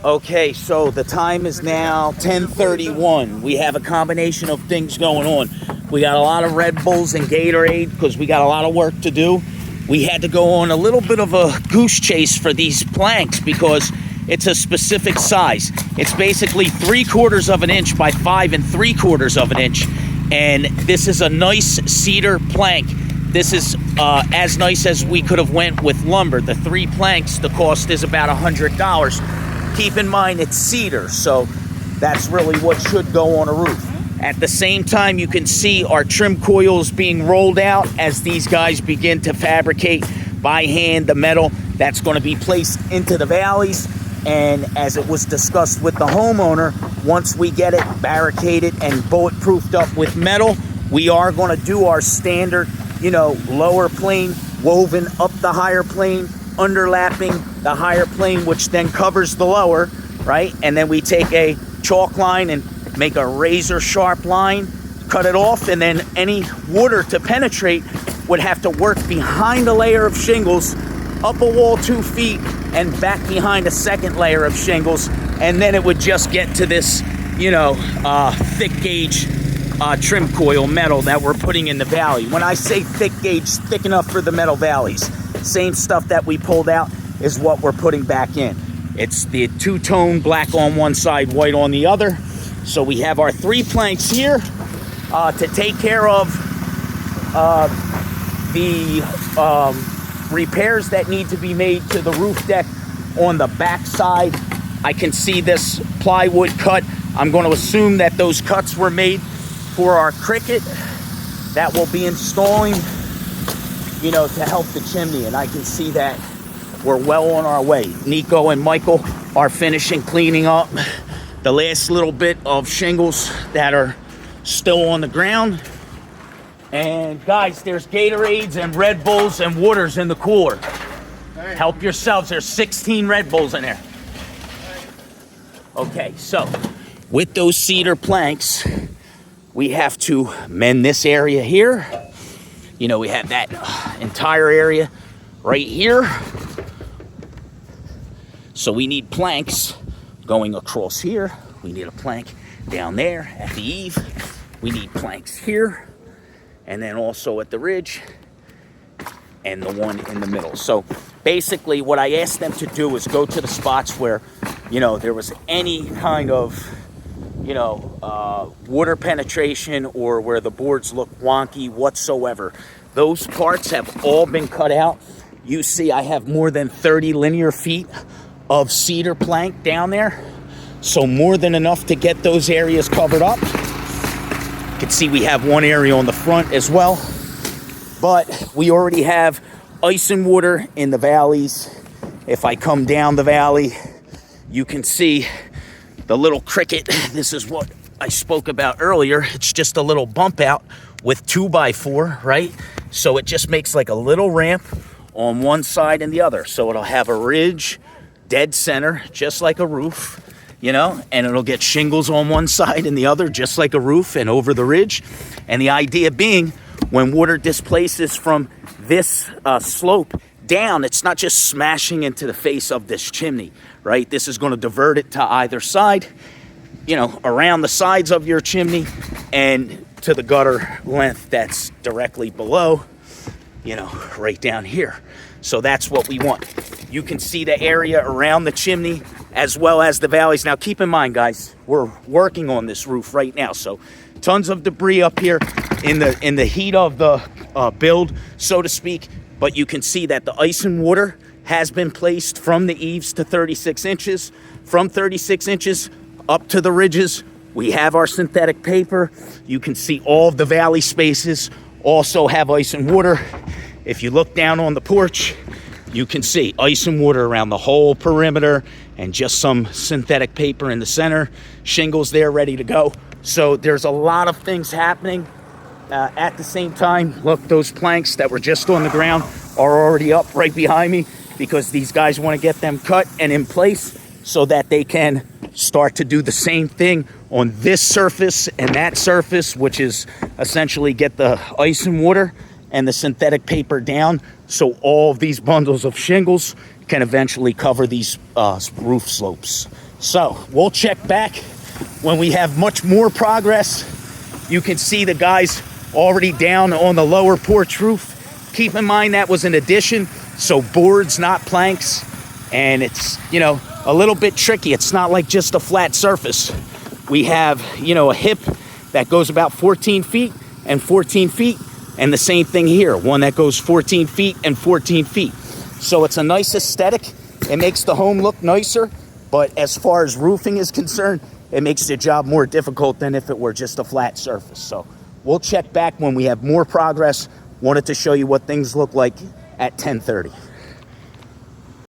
Okay, so the time is now 10:31. We have a combination of things going on. We got a lot of Red Bulls and Gatorade because we got a lot of work to do. We had to go on a little bit of a goose chase for these planks because it's a specific size. It's basically 3/4 of an inch by 5 3/4 of an inch. And this is a nice cedar plank. This is as nice as we could have went with lumber. The 3 planks, the cost is about $100. Keep in mind it's cedar, so that's really what should go on a roof. At the same time, you can see our trim coils being rolled out as these guys begin to fabricate by hand the metal that's going to be placed into the valleys. And as it was discussed with the homeowner, once we get it barricaded and bulletproofed up with metal, we are going to do our standard, lower plane woven up the higher plane, underlapping the higher plane, which then covers the lower, right? And then we take a chalk line and make a razor sharp line, cut it off, and then any water to penetrate would have to work behind a layer of shingles, up a wall 2 feet, and back behind a second layer of shingles, and then it would just get to this, thick gauge trim coil metal that we're putting in the valley. When I say thick gauge, thick enough for the metal valleys. Same stuff that we pulled out is what we're putting back in. It's the two-tone, black on one side, white on the other. So we have our 3 planks here to take care of the repairs that need to be made to the roof deck on the back side. I can see this plywood cut. I'm going to assume that those cuts were made for our cricket that will be installing, to help the chimney. And I can see that we're well on our way. Nico and Michael are finishing cleaning up the last little bit of shingles that are still on the ground. And guys, there's Gatorades and Red Bulls and waters in the cooler. Help yourselves. There's 16 Red Bulls in there. Okay, so with those cedar planks, we have to mend this area here. We have that entire area right here. So we need planks going across here. We need a plank down there at the eave. We need planks here. And then also at the ridge. And the one in the middle. So basically what I asked them to do is go to the spots where, there was any kind of, water penetration or where the boards look wonky whatsoever. Those parts have all been cut out. You see I have more than 30 linear feet of cedar plank down there. So more than enough to get those areas covered up. You can see we have one area on the front as well. But we already have ice and water in the valleys. If I come down the valley, you can see the little cricket. This is what I spoke about earlier. It's just a little bump out with 2x4, right? So it just makes like a little ramp on one side and the other. So it'll have a ridge dead center, just like a roof, and it'll get shingles on one side and the other, just like a roof and over the ridge. And the idea being, when water displaces from this slope down, it's not just smashing into the face of this chimney, right? This is going to divert it to either side, around the sides of your chimney and to the gutter length that's directly below, right down here. So that's what we want. You can see the area around the chimney as well as the valleys. Now keep in mind, guys, we're working on this roof right now. So tons of debris up here in the heat of the build, so to speak. But you can see that the ice and water has been placed from the eaves to 36 inches. From 36 inches up to the ridges, we have our synthetic paper. You can see all of the valley spaces also have ice and water. If you look down on the porch, you can see ice and water around the whole perimeter and just some synthetic paper in the center. Shingles there ready to go. So there's a lot of things happening at the same time. Look, those planks that were just on the ground are already up right behind me because these guys want to get them cut and in place so that they can start to do the same thing on this surface and that surface, which is essentially get the ice and water and the synthetic paper down so all of these bundles of shingles can eventually cover these roof slopes. So we'll check back when we have much more progress. You can see the guys already down on the lower porch roof. Keep in mind that was an addition, so boards, not planks. And it's, a little bit tricky. It's not like just a flat surface. We have, a hip that goes about 14 feet and 14 feet. And the same thing here, one that goes 14 feet and 14 feet. So it's a nice aesthetic. It makes the home look nicer. But as far as roofing is concerned, it makes the job more difficult than if it were just a flat surface. So we'll check back when we have more progress. Wanted to show you what things look like at 10:30.